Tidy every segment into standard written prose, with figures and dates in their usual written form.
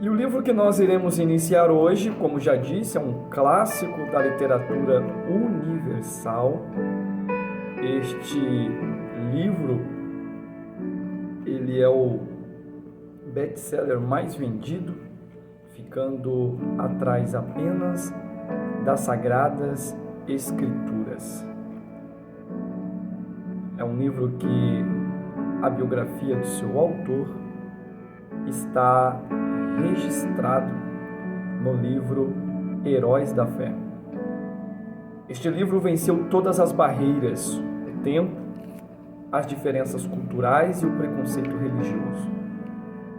E o livro que nós iremos iniciar hoje, como já disse, é um clássico da literatura universal. Este livro, ele é o best-seller mais vendido, ficando atrás apenas das Sagradas Escrituras. É um livro que a biografia do seu autor está registrado no livro Heróis da Fé. Este livro venceu todas as barreiras, o tempo, as diferenças culturais e o preconceito religioso.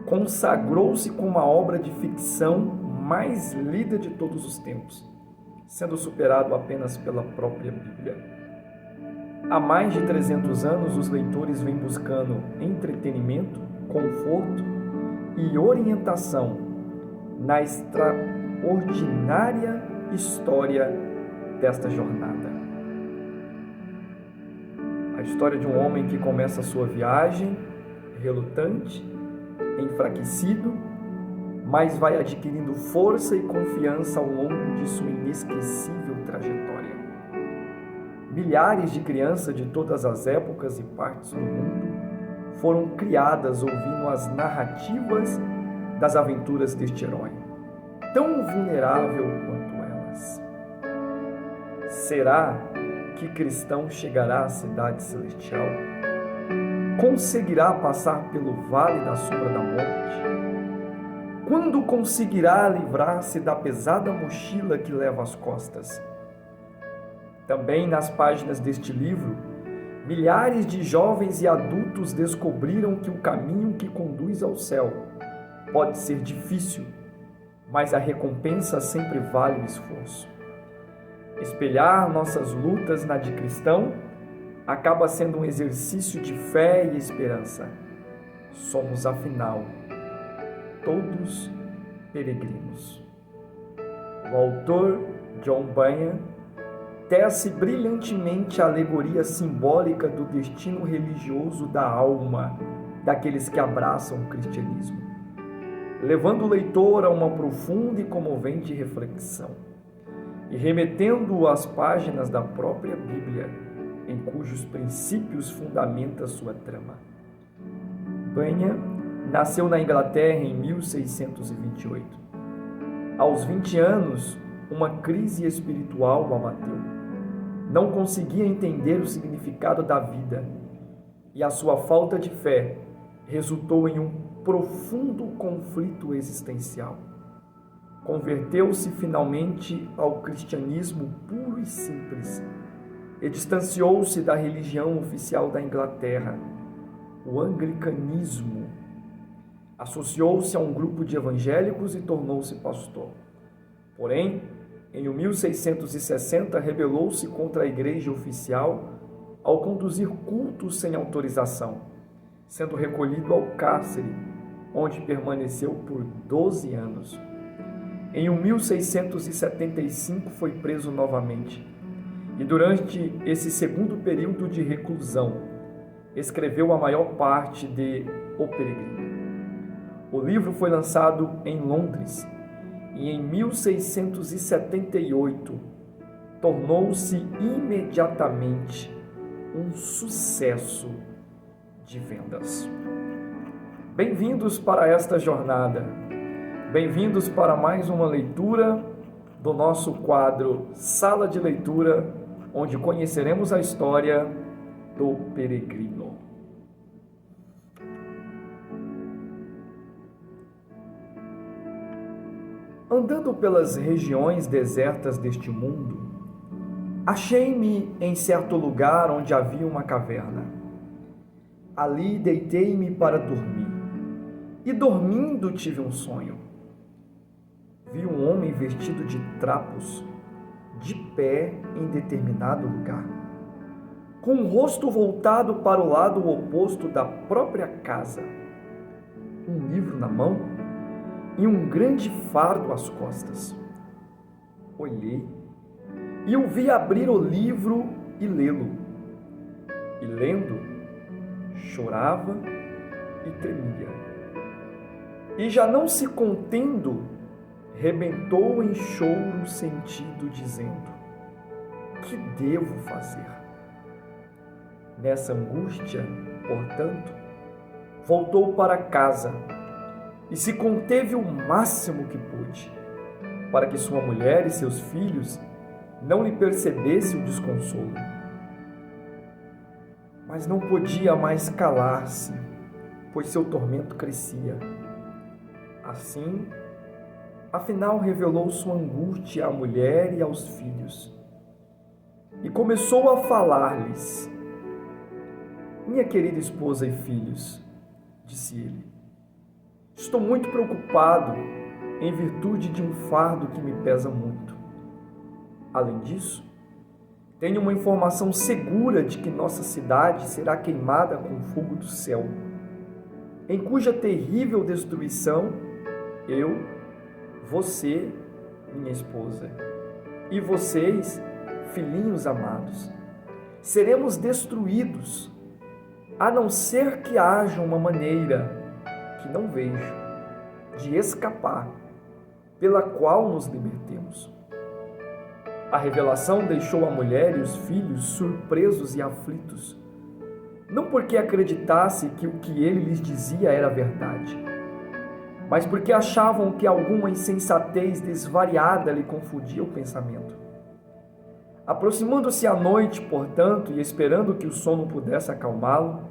Consagrou-se como a obra de ficção mais lida de todos os tempos, sendo superado apenas pela própria Bíblia. Há mais de 300 anos, os leitores vêm buscando entretenimento, conforto e orientação na extraordinária história desta jornada. A história de um homem que começa a sua viagem relutante, enfraquecido, mas vai adquirindo força e confiança ao longo de sua inesquecível trajetória. Milhares de crianças de todas as épocas e partes do mundo foram criadas ouvindo as narrativas das aventuras deste herói, tão vulnerável quanto elas. Será que cristão chegará à cidade celestial? Conseguirá passar pelo vale da sombra da morte? Quando conseguirá livrar-se da pesada mochila que leva às costas? Também nas páginas deste livro, milhares de jovens e adultos descobriram que o caminho que conduz ao céu pode ser difícil, mas a recompensa sempre vale o esforço. Espelhar nossas lutas na de cristão acaba sendo um exercício de fé e esperança. Somos, afinal, todos peregrinos. O autor, John Bunyan, tece brilhantemente a alegoria simbólica do destino religioso da alma daqueles que abraçam o cristianismo, levando o leitor a uma profunda e comovente reflexão e remetendo-o às páginas da própria Bíblia, em cujos princípios fundamenta sua trama. Bunyan nasceu na Inglaterra em 1628. Aos 20 anos, uma crise espiritual o abateu. Não conseguia entender o significado da vida e a sua falta de fé resultou em um profundo conflito existencial. Converteu-se finalmente ao cristianismo puro e simples e distanciou-se da religião oficial da Inglaterra, o anglicanismo. Associou-se a um grupo de evangélicos e tornou-se pastor. Porém, em 1660, rebelou-se contra a igreja oficial ao conduzir cultos sem autorização, sendo recolhido ao cárcere, onde permaneceu por 12 anos. Em 1675 foi preso novamente e durante esse segundo período de reclusão escreveu a maior parte de O Peregrino. O livro foi lançado em Londres e em 1678 tornou-se imediatamente um sucesso de vendas. Bem-vindos para esta jornada. Bem-vindos para mais uma leitura do nosso quadro Sala de Leitura, onde conheceremos a história do peregrino. Andando pelas regiões desertas deste mundo, achei-me em certo lugar onde havia uma caverna. Ali deitei-me para dormir, e dormindo tive um sonho. Vi um homem vestido de trapos, de pé em determinado lugar, com o rosto voltado para o lado oposto da própria casa, um livro na mão e um grande fardo às costas. Olhei e o vi abrir o livro e lê-lo. E lendo, chorava e tremia. E já não se contendo, rebentou em choro sentido, dizendo: que devo fazer? Nessa angústia, portanto, voltou para casa e se conteve o máximo que pôde, para que sua mulher e seus filhos não lhe percebessem o desconsolo. Mas não podia mais calar-se, pois seu tormento crescia. Assim, afinal revelou sua angústia à mulher e aos filhos, e começou a falar-lhes: minha querida esposa e filhos, disse ele, estou muito preocupado em virtude de um fardo que me pesa muito. Além disso, tenho uma informação segura de que nossa cidade será queimada com o fogo do céu, em cuja terrível destruição eu, você, minha esposa, e vocês, filhinhos amados, seremos destruídos, a não ser que haja uma maneira, que não vejo, de escapar, pela qual nos libertemos. A revelação deixou a mulher e os filhos surpresos e aflitos, não porque acreditasse que o que ele lhes dizia era verdade, mas porque achavam que alguma insensatez desvariada lhe confundia o pensamento. Aproximando-se a noite, portanto, e esperando que o sono pudesse acalmá-lo,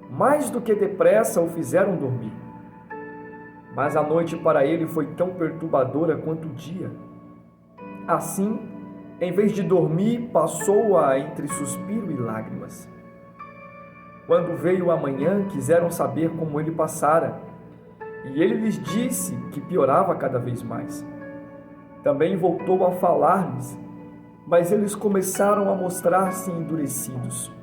mais do que depressa o fizeram dormir. Mas a noite para ele foi tão perturbadora quanto o dia. Assim, em vez de dormir, passou-a entre suspiro e lágrimas. Quando veio a manhã, quiseram saber como ele passara, e ele lhes disse que piorava cada vez mais. Também voltou a falar-lhes, mas eles começaram a mostrar-se endurecidos.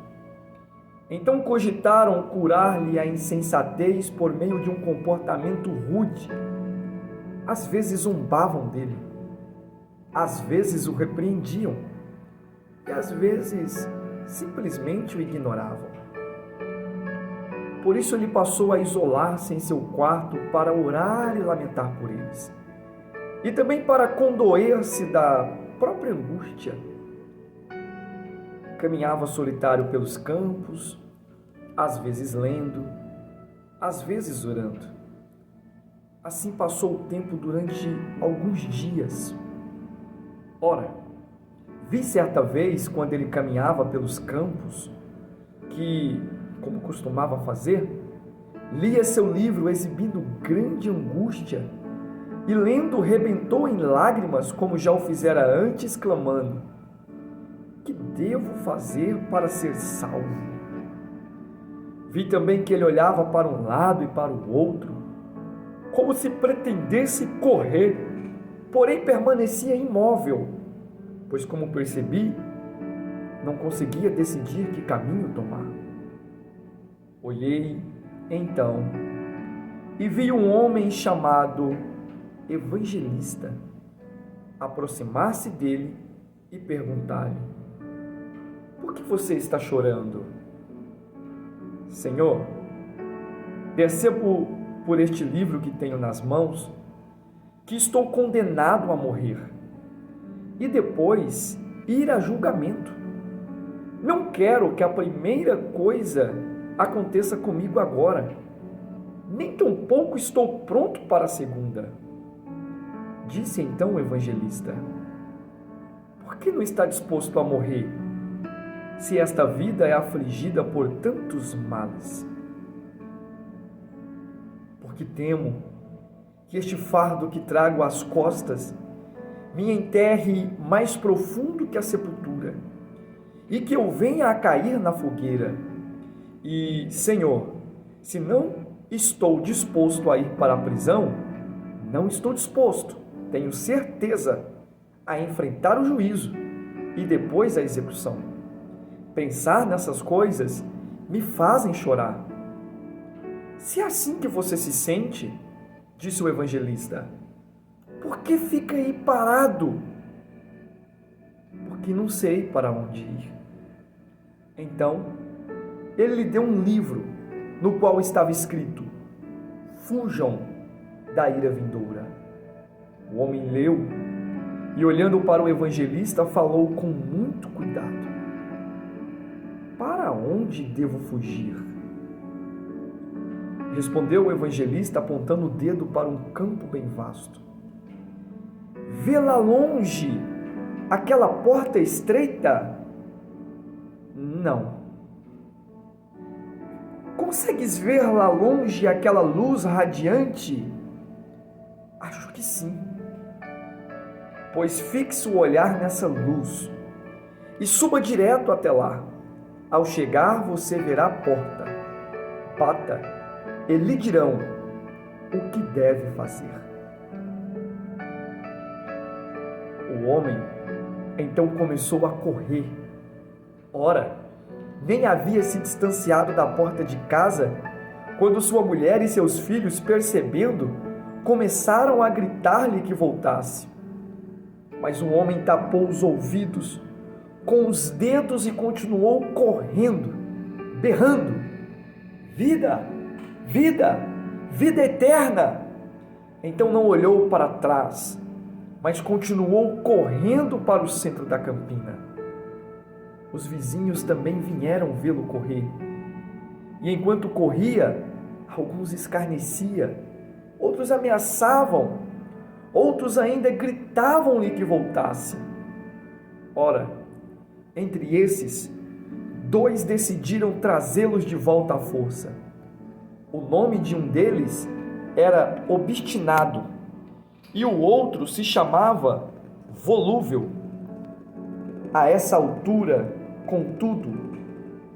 Então cogitaram curar-lhe a insensatez por meio de um comportamento rude. Às vezes zombavam dele, às vezes o repreendiam, e às vezes simplesmente o ignoravam. Por isso ele passou a isolar-se em seu quarto para orar e lamentar por eles, e também para condoer-se da própria angústia. Caminhava solitário pelos campos, às vezes lendo, às vezes orando. Assim passou o tempo durante alguns dias. Ora, vi certa vez, quando ele caminhava pelos campos, que, como costumava fazer, lia seu livro exibindo grande angústia e, lendo, rebentou em lágrimas, como já o fizera antes, clamando: que devo fazer para ser salvo? Vi também que ele olhava para um lado e para o outro, como se pretendesse correr, porém permanecia imóvel, pois, como percebi, não conseguia decidir que caminho tomar. Olhei, então, e vi um homem chamado Evangelista aproximar-se dele e perguntar-lhe: por que você está chorando? Senhor, percebo por este livro que tenho nas mãos que estou condenado a morrer e depois ir a julgamento. Não quero que a primeira coisa aconteça comigo agora, nem tampouco estou pronto para a segunda. Disse então o evangelista: por que não está disposto a morrer, se esta vida é afligida por tantos males? Porque temo que este fardo que trago às costas me enterre mais profundo que a sepultura, e que eu venha a cair na fogueira. E, Senhor, se não estou disposto a ir para a prisão, não estou disposto, tenho certeza, a enfrentar o juízo e depois a execução. Pensar nessas coisas me fazem chorar. Se é assim que você se sente, disse o evangelista, por que fica aí parado? Porque não sei para onde ir. Então, ele lhe deu um livro no qual estava escrito: fujam, da ira vindoura. O homem leu e, olhando para o evangelista, falou com muito cuidado: para onde devo fugir? Respondeu o evangelista, apontando o dedo para um campo bem vasto: vê lá longe aquela porta estreita? Não. Consegues ver lá longe aquela luz radiante? Acho que sim. Pois fixe o olhar nessa luz e suba direto até lá. Ao chegar, você verá a porta. Bata e lhe dirão o que deve fazer. O homem então começou a correr. Ora, nem havia se distanciado da porta de casa, quando sua mulher e seus filhos, percebendo, começaram a gritar-lhe que voltasse. Mas o homem tapou os ouvidos com os dedos e continuou correndo, berrando: vida, vida, vida eterna! Então não olhou para trás, mas continuou correndo para o centro da campina. Os vizinhos também vieram vê-lo correr. E enquanto corria, alguns escarnecia, outros ameaçavam, outros ainda gritavam-lhe que voltasse. Ora, entre esses, 2 decidiram trazê-los de volta à força. O nome de um deles era Obstinado e o outro se chamava Volúvel. A essa altura, contudo,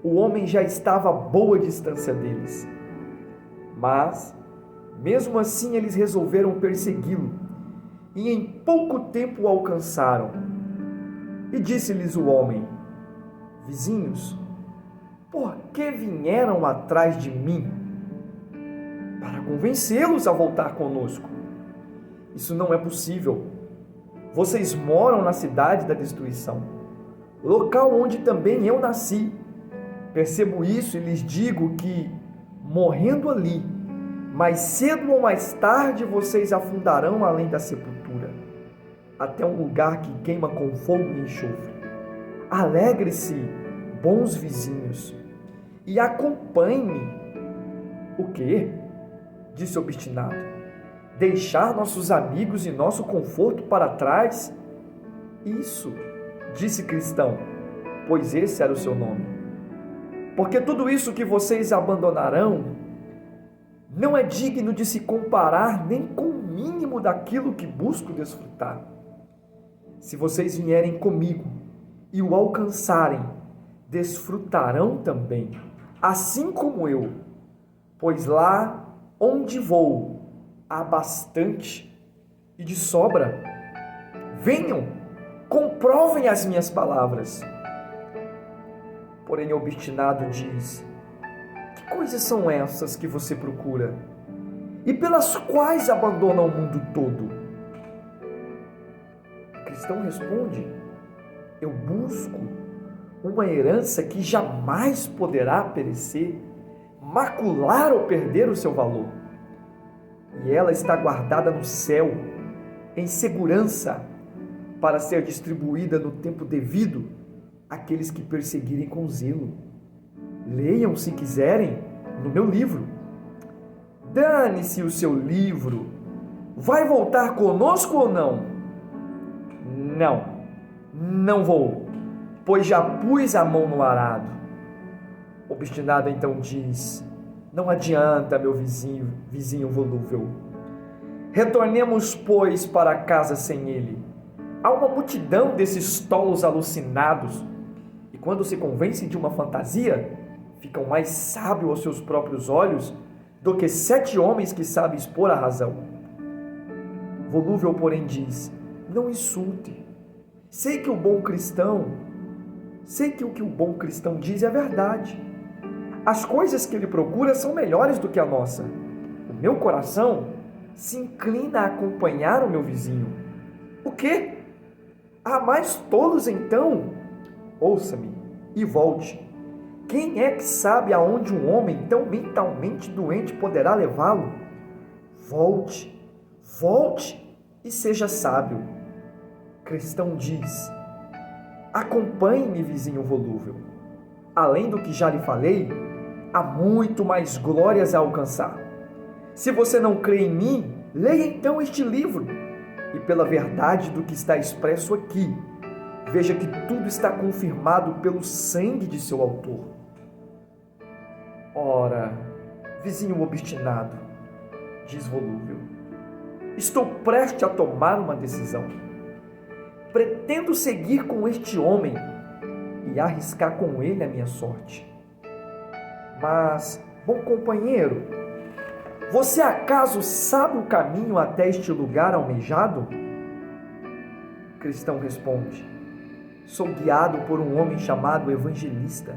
o homem já estava a boa distância deles. Mas, mesmo assim, eles resolveram persegui-lo e em pouco tempo o alcançaram. E disse-lhes o homem: vizinhos, por que vieram atrás de mim? Para convencê-los a voltar conosco. Isso não é possível. Vocês moram na cidade da destruição, local onde também eu nasci. Percebo isso e lhes digo que, morrendo ali, mais cedo ou mais tarde vocês afundarão além da sepultura, até um lugar que queima com fogo e enxofre. Alegre-se, bons vizinhos, e acompanhe-me. O quê? Disse Obstinado. Deixar nossos amigos e nosso conforto para trás? Isso, disse Cristão, pois esse era o seu nome. Porque tudo isso que vocês abandonarão não é digno de se comparar nem com o mínimo daquilo que busco desfrutar. Se vocês vierem comigo e o alcançarem, desfrutarão também, assim como eu, pois lá onde vou há bastante e de sobra. Venham, comprovem as minhas palavras. Porém, Obstinado diz: que coisas são essas que você procura e pelas quais abandona o mundo todo? O cristão responde: eu busco uma herança que jamais poderá perecer, macular ou perder o seu valor. E ela está guardada no céu, em segurança, para ser distribuída no tempo devido àqueles que perseguirem com zelo. Leiam, se quiserem, no meu livro. Dane-se o seu livro. Vai voltar conosco ou não? Não, não vou, pois já pus a mão no arado. Obstinado então diz: não adianta, meu vizinho volúvel. Retornemos, pois, para casa sem ele. Há uma multidão desses tolos alucinados, e quando se convencem de uma fantasia, ficam mais sábios aos seus próprios olhos do que 7 homens que sabem expor a razão. Volúvel, porém, diz: não insulte. Sei que o que o bom cristão diz é verdade. As coisas que ele procura são melhores do que a nossa. O meu coração se inclina a acompanhar o meu vizinho. O quê? Há mais tolos então? Ouça-me e volte. Quem é que sabe aonde um homem tão mentalmente doente poderá levá-lo? Volte Volte e seja sábio. Cristão diz: acompanhe-me, vizinho volúvel. Além do que já lhe falei, há muito mais glórias a alcançar. Se você não crê em mim, leia então este livro. E pela verdade do que está expresso aqui, veja que tudo está confirmado pelo sangue de seu autor. Ora, vizinho obstinado, diz volúvel, estou prestes a tomar uma decisão. Pretendo seguir com este homem e arriscar com ele a minha sorte. Mas, bom companheiro, você acaso sabe o caminho até este lugar almejado? Cristão responde: sou guiado por um homem chamado Evangelista.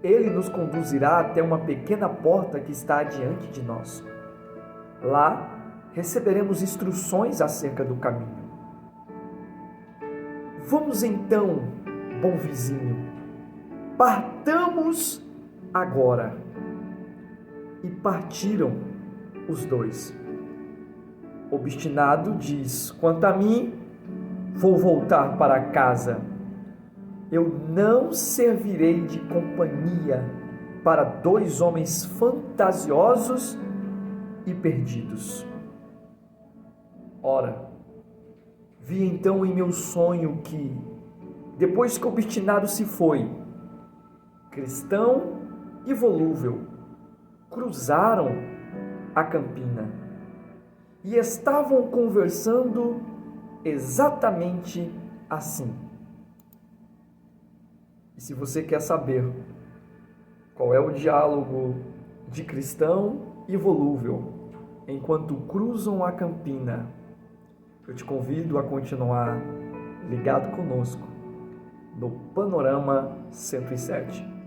Ele nos conduzirá até uma pequena porta que está adiante de nós. Lá receberemos instruções acerca do caminho. Vamos então, bom vizinho, partamos agora. E partiram os dois. Obstinado diz: quanto a mim, vou voltar para casa. Eu não servirei de companhia para dois homens fantasiosos e perdidos. Ora, vi então em meu sonho que, depois que o obstinado se foi, Cristão e volúvel cruzaram a campina e estavam conversando exatamente assim. E se você quer saber qual é o diálogo de Cristão e volúvel enquanto cruzam a campina, eu te convido a continuar ligado conosco no Panorama 107.